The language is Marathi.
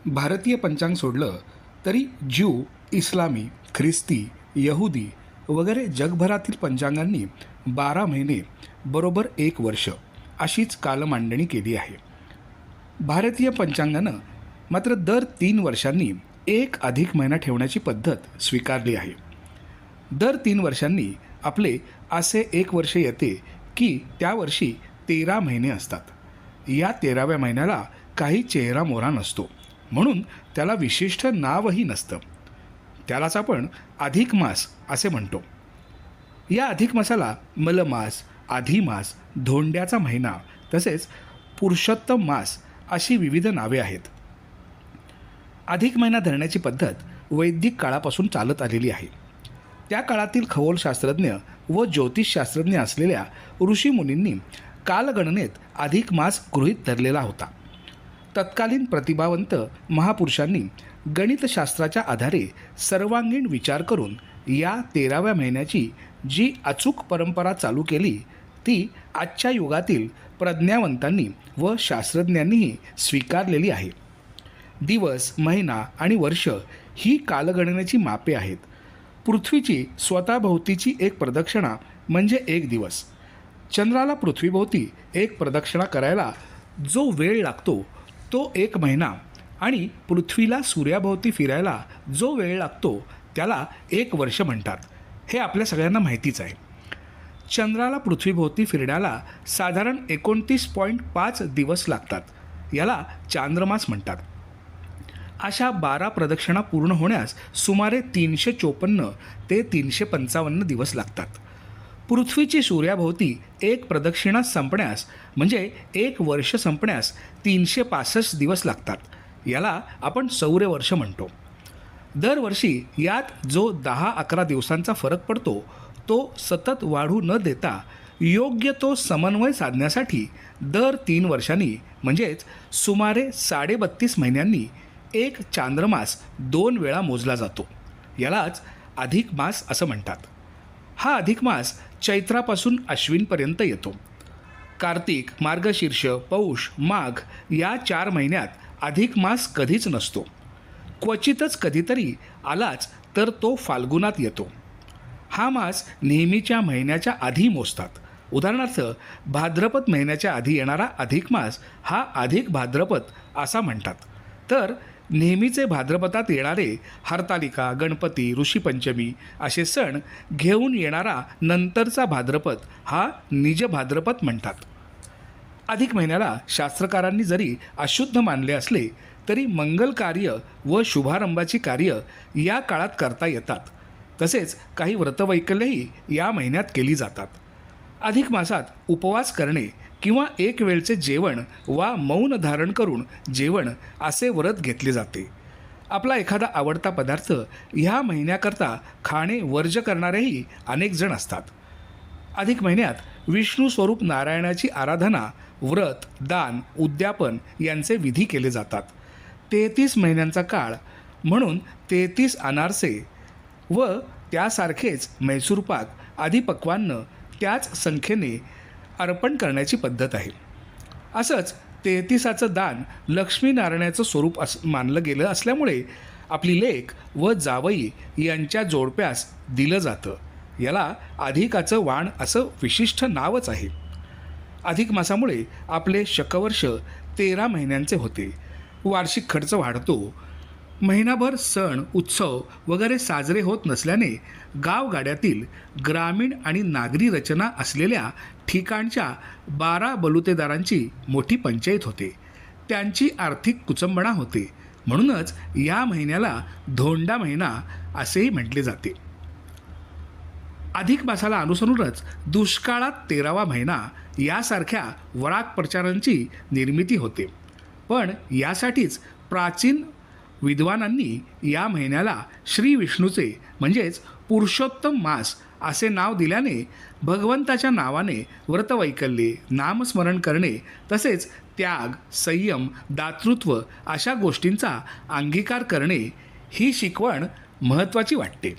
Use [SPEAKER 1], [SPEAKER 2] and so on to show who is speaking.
[SPEAKER 1] भारतीय पंचांग सोडलं तरी ज्यू, इस्लामी, ख्रिस्ती, यहुदी वगैरे जगभरातील पंचांगांनी 12 महिने बरोबर 1 वर्ष अशीच कालमांडणी केली आहे. भारतीय पंचांगानं मात्र दर 3 वर्षांनी एक अधिक महिना ठेवण्याची पद्धत स्वीकारली आहे. दर 3 वर्षांनी आपले असे 1 वर्ष येते की त्या वर्षी 13 महिने असतात. या 13व्या महिन्याला काही चेहरामोहरा नसतो, म्हणून त्याला विशिष्ट नावही नसतं. त्यालाच आपण अधिक मास असे म्हणतो. या अधिक मासाला मलमास, अधिमास, धोंड्याचा महिना तसेच पुरुषोत्तम मास अशी विविध नावे आहेत. अधिक महिना धरण्याची पद्धत वैदिक काळापासून चालत आलेली आहे. त्या काळातील खगोलशास्त्रज्ञ व ज्योतिषशास्त्रज्ञ असलेल्या ऋषीमुनींनी कालगणनेत अधिक मास गृहीत धरलेला होता. तत्कालीन प्रतिभावंत महापुरुषांनी गणितशास्त्राच्या आधारे सर्वांगीण विचार करून या 13व्या महिन्याची जी अचूक परंपरा चालू केली ती आजच्या युगातील प्रज्ञावंतांनी व शास्त्रज्ञांनीही स्वीकारलेली आहे. दिवस, महिना आणि वर्ष ही कालगणनेची मापे आहेत. पृथ्वीची स्वतःभोवतीची एक प्रदक्षिणा म्हणजे 1 दिवस. चंद्राला पृथ्वीभोवती एक प्रदक्षिणा करायला जो वेळ लागतो तो 1 महिना आणि पृथ्वीला सूर्याभोवती फिरायला जो वेळ लागतो त्याला 1 वर्ष म्हणतात. हे आपल्या सगळ्यांना माहितीच आहे. चंद्राला पृथ्वीभोवती फिरण्याला साधारण 29.5 दिवस लागतात. याला चांद्रमास म्हणतात. अशा 12 प्रदक्षिणा पूर्ण होण्यास सुमारे 354 ते 355 दिवस लागतात. पृथ्वीची सूर्याभोवती एक प्रदक्षिणा संपण्यास म्हणजे 1 वर्ष संपण्यास 365 दिवस लागतात. याला आपण सौरवर्ष म्हणतो. दरवर्षी यात जो 10-11 दिवसांचा फरक पडतो तो सतत वाढू न देता योग्य तो समन्वय साधण्यासाठी दर 3 वर्षांनी म्हणजेच सुमारे 32.5 महिन्यांनी एक चांद्रमास 2 वेळा मोजला जातो. यालाच अधिक मास असं म्हणतात. हा अधिक मास चैत्रापासून अश्विनपर्यंत येतो. कार्तिक, मार्गशीर्ष, पौष, माघ या 4 महिन्यात अधिक मास कधीच नसतो. क्वचितच कधीतरी आलाच तर तो फाल्गुनात येतो. हा मास नेहमीच्या महिन्याच्या आधी मोजतात. उदाहरणार्थ भाद्रपद महिन्याच्या आधी येणारा अधिक मास हा अधिक भाद्रपद असा म्हणतात. तर नेहमीचे भाद्रपदात येणारे हरतालिका, गणपती, ऋषीपंचमी असे सण घेऊन येणारा नंतरचा भाद्रपद हा निज भाद्रपद म्हणतात. अधिक महिन्याला शास्त्रकारांनी जरी अशुद्ध मानले असले तरी मंगल कार्य व शुभारंभाची कार्य या काळात करता येतात. तसेच काही व्रतवैकल्यही या महिन्यात केली जातात. अधिक मासात उपवास करणे किंवा एक वेळचे जेवण वा मौन धारण करून जेवण असे व्रत घेतले जाते. आपला एखादा आवडता पदार्थ ह्या महिन्याकरता खाणे वर्ज्य करणारेही अनेक जण असतात. अधिक महिन्यात विष्णू स्वरूप नारायणाची आराधना, व्रत, दान, उद्यापन यांचे विधी केले जातात. 33 महिन्यांचा काळ म्हणून 33 अनारसे व त्यासारखेच मैसूर पाक आदी पक्वान्न त्याच संख्येने अर्पण करण्याची पद्धत आहे. असंच 33चं दान लक्ष्मीनारायणाचं स्वरूप मानलं गेलं असल्यामुळे आपली लेक व जावई यांच्या जोडप्यास दिलं जातं. याला अधिकाचं वाण असं विशिष्ट नावच आहे. अधिक मासामुळे आपले शकवर्ष 13 महिन्यांचे होते. वार्षिक खर्च वाढतो. महिनाभर सण उत्सव वगैरे साजरे होत नसल्याने गावगाड्यातील ग्रामीण आणि नागरी रचना असलेल्या ठिकाणच्या 12 बलुतेदारांची मोठी पंचायत होते. त्यांची आर्थिक कुचंबणा होते. म्हणूनच या महिन्याला धोंडा महिना असेही म्हटले जाते. अधिक मासाला अनुसरूनच दुष्काळात 13वा महिना यासारख्या वराक प्रचारांची निर्मिती होते. पण यासाठीच प्राचीन विद्वानांनी या महिन्याला श्री विष्णूचे म्हणजेच पुरुषोत्तम मास असे नाव दिल्याने भगवंताच्या नावाने व्रतवैकल्ये, नामस्मरण करणे तसेच त्याग, संयम, दातृत्व अशा गोष्टींचा अंगीकार करणे ही शिकवण महत्त्वाची वाटते.